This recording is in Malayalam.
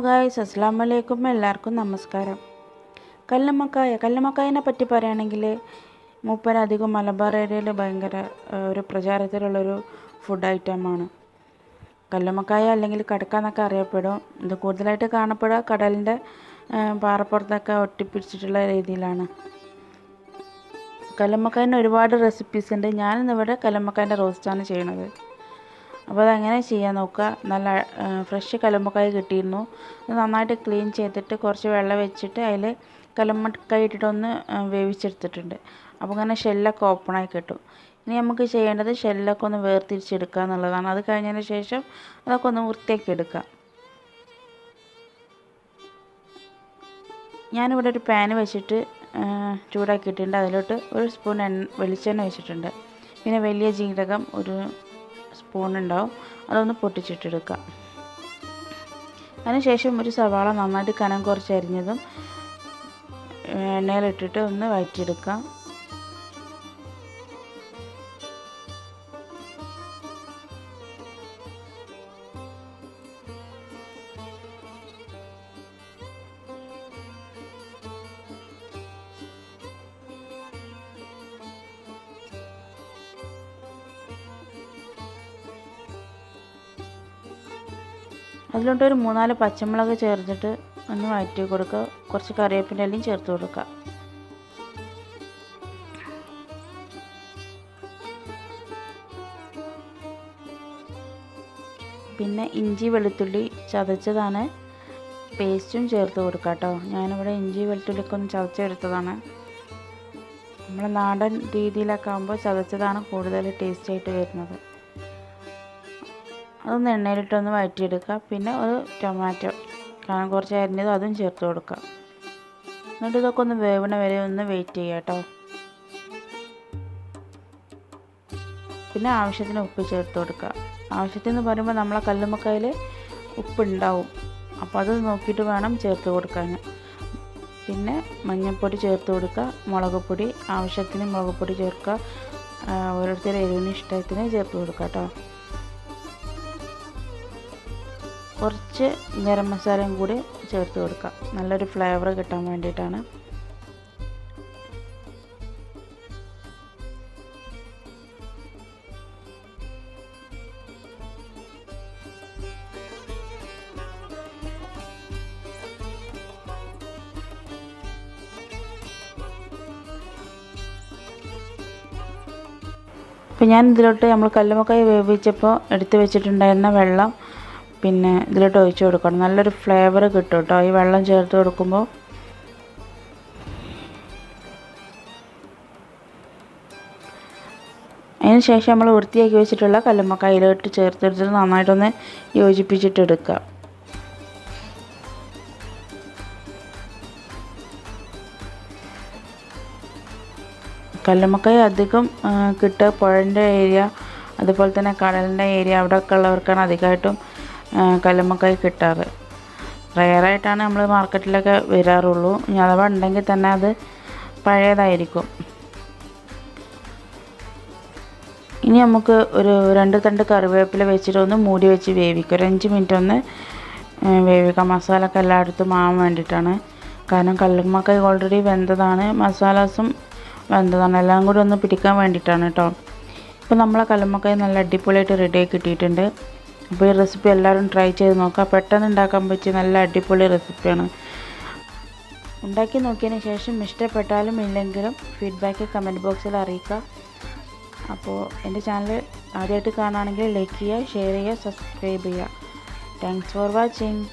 ഗായ്സ്, അസ്സലാമു അലൈക്കും. എല്ലാവർക്കും നമസ്കാരം. കല്ലുമ്മക്കായനെ പറ്റി പറയുകയാണെങ്കിൽ മൂപ്പരധികം മലബാർ ഏരിയയിൽ ഭയങ്കര ഒരു പ്രചാരത്തിലുള്ളൊരു ഫുഡ് ഐറ്റമാണ് കല്ലുമ്മക്കായ, അല്ലെങ്കിൽ കടക്ക എന്നൊക്കെ അറിയപ്പെടും. ഇത് കൂടുതലായിട്ട് കാണപ്പെടുക കടലിൻ്റെ പാറപ്പുറത്തൊക്കെ ഒട്ടിപ്പിടിച്ചിട്ടുള്ള രീതിയിലാണ്. കല്ലുമ്മക്കായന് ഒരുപാട് റെസിപ്പീസ് ഉണ്ട്. ഞാനിന്നിവിടെ കല്ലുമ്മക്കായൻ്റെ റോസ്റ്റാണ് ചെയ്യണത്. അപ്പോൾ അതെങ്ങനെ ചെയ്യാൻ നോക്കുക. നല്ല ഫ്രഷ് കല്ലുമ്മക്കായ കിട്ടിയിരുന്നു. അത് നന്നായിട്ട് ക്ലീൻ ചെയ്തിട്ട് കുറച്ച് വെള്ളം വെച്ചിട്ട് അതിൽ കല്ലുമ്മക്കായ ഇട്ടിട്ടൊന്ന് വേവിച്ചെടുത്തിട്ടുണ്ട്. അപ്പോൾ ഇങ്ങനെ ഷെല്ലൊക്കെ ഓപ്പണായി കിട്ടും. ഇനി നമുക്ക് ചെയ്യേണ്ടത് ഷെല്ലൊക്കെ ഒന്ന് വേർതിരിച്ചെടുക്കുക എന്നുള്ളതാണ്. അത് കഴിഞ്ഞതിന് ശേഷം അതൊക്കെ ഒന്ന് വൃത്തിയാക്കി എടുക്കുക. ഞാനിവിടെ ഒരു പാന് വെച്ചിട്ട് ചൂടാക്കിയിട്ടുണ്ട്. അതിലോട്ട് ഒരു സ്പൂൺ വെളിച്ചെണ്ണ വെച്ചിട്ടുണ്ട്. പിന്നെ വലിയ ജീരകം ഒരു സ്പൂൺ ഉണ്ടാവും, അതൊന്ന് പൊട്ടിച്ചിട്ടെടുക്കുക. അതിനുശേഷം ഒരു സവാള നന്നായിട്ട് കനം കുറച്ച് അരിഞ്ഞതും എണ്ണയിലിട്ടിട്ട് ഒന്ന് വഴറ്റിയെടുക്കുക. അതിലോട്ട് ഒരു 3-4 പച്ചമുളക് ചേർത്തിട്ട് ഒന്ന് വഴറ്റി കൊടുക്കുക. കുറച്ച് കറിവേപ്പിൻ്റെ ഇലയും ചേർത്ത് കൊടുക്കുക. പിന്നെ ഇഞ്ചി വെളുത്തുള്ളി ചതച്ചതാണ്, പേസ്റ്റും ചേർത്ത് കൊടുക്കുക കേട്ടോ. ഞാനിവിടെ ഇഞ്ചി വെളുത്തുള്ളിയൊക്കെ ഒന്ന് ചതച്ചെടുത്തതാണ്. നമ്മൾ നാടൻ രീതിയിലൊക്കെ ആകുമ്പോൾ ചതച്ചതാണ് കൂടുതൽ ടേസ്റ്റ് ആയിട്ട് വരുന്നത്. അതൊന്ന് എണ്ണയിലിട്ടൊന്ന് വഴറ്റിയെടുക്കുക. പിന്നെ ഒരു ടൊമാറ്റോ കുറച്ച് അരിഞ്ഞത് അതും ചേർത്ത് കൊടുക്കുക. എന്നിട്ട് ഇതൊക്കെ ഒന്ന് വേവണ വരെ ഒന്ന് വെയിറ്റ് ചെയ്യുക കേട്ടോ. പിന്നെ ആവശ്യത്തിന് ഉപ്പ് ചേർത്ത് കൊടുക്കുക. ആവശ്യത്തിന് പറയുമ്പോൾ നമ്മളെ കല്ലുമ്മക്കായയിൽ ഉപ്പുണ്ടാവും, അപ്പോൾ അത് നോക്കിയിട്ട് വേണം ചേർത്ത് കൊടുക്കാൻ. പിന്നെ മഞ്ഞൾപ്പൊടി ചേർത്ത് കൊടുക്കുക. മുളക് പൊടി ആവശ്യത്തിന് മുളക് പൊടി ചേർക്കുക. ഓരോരുത്തരുടെ എരിവിന് ഇഷ്ടത്തിന് ചേർത്ത് കൊടുക്കുക കേട്ടോ. കുറച്ച് ഗരം മസാലയും കൂടി ചേർത്ത് കൊടുക്കുക, നല്ലൊരു ഫ്ലേവർ കിട്ടാൻ വേണ്ടിയിട്ടാണ്. അപ്പോൾ ഞാൻ ഇതിലോട്ട് നമ്മൾ കല്ലുമ്മക്കായ വേവിച്ചപ്പോൾ എടുത്ത് വെച്ചിട്ടുണ്ടായിരുന്ന വെള്ളം പിന്നെ ഇതിലോട്ട് ഒഴിച്ച് കൊടുക്കണം. നല്ലൊരു ഫ്ലേവർ കിട്ടും കേട്ടോ ഈ വെള്ളം ചേർത്ത് കൊടുക്കുമ്പോൾ. അതിന് ശേഷം നമ്മൾ വൃത്തിയാക്കി വെച്ചിട്ടുള്ള കല്ലുമ്മക്കായയിലോട്ട് ചേർത്തെടുത്തിട്ട് നന്നായിട്ടൊന്ന് യോജിപ്പിച്ചിട്ടെടുക്കുക. കല്ലുമ്മക്കായ അധികം കിട്ടുക പുഴൻ്റെ ഏരിയ, അതുപോലെ തന്നെ കടലിൻ്റെ ഏരിയ, അവിടെയൊക്കെ ഉള്ളവർക്കാണ് അധികമായിട്ടും കല്ലുമ്മക്കായ കിട്ടാറ്. റെയറായിട്ടാണ് നമ്മൾ മാർക്കറ്റിലൊക്കെ വരാറുള്ളൂ. ഇനി അഥവാ ഉണ്ടെങ്കിൽ തന്നെ അത് പഴയതായിരിക്കും. ഇനി നമുക്ക് ഒരു 2 തണ്ട് കറിവേപ്പില വെച്ചിട്ട് ഒന്ന് മൂടി വെച്ച് വേവിക്കുക. ഒരു 5 മിനിറ്റ് ഒന്ന് വേവിക്കാം. മസാലയൊക്കെ എല്ലായിടത്തും ആവാൻ വേണ്ടിയിട്ടാണ്. കാരണം കല്ലുമ്മക്കായ ഓൾറെഡി വെന്തതാണ്, മസാലാസും വെന്തതാണ്, എല്ലാം കൂടി ഒന്ന് പിടിക്കാൻ വേണ്ടിയിട്ടാണ് കേട്ടോ. ഇപ്പോൾ നമ്മളെ കല്ലുമ്മക്കായ നല്ല അടിപൊളിയായിട്ട് റെഡിയായി കിട്ടിയിട്ടുണ്ട്. അപ്പോൾ ഈ റെസിപ്പി എല്ലാവരും ട്രൈ ചെയ്ത് നോക്കുക. പെട്ടെന്ന് ഉണ്ടാക്കാൻ പറ്റിയ നല്ല അടിപൊളി റെസിപ്പിയാണ്. ഉണ്ടാക്കി നോക്കിയതിന് ശേഷം ഇഷ്ടപ്പെട്ടാലും ഇല്ലെങ്കിലും ഫീഡ്ബാക്ക് കമൻറ്റ് ബോക്സിൽ അറിയിക്കുക. അപ്പോൾ എൻ്റെ ചാനൽ ആദ്യമായിട്ട് കാണുകയാണെങ്കിൽ ലൈക്ക് ചെയ്യുക, ഷെയർ ചെയ്യുക, സബ്സ്ക്രൈബ് ചെയ്യുക. Thanks for watching.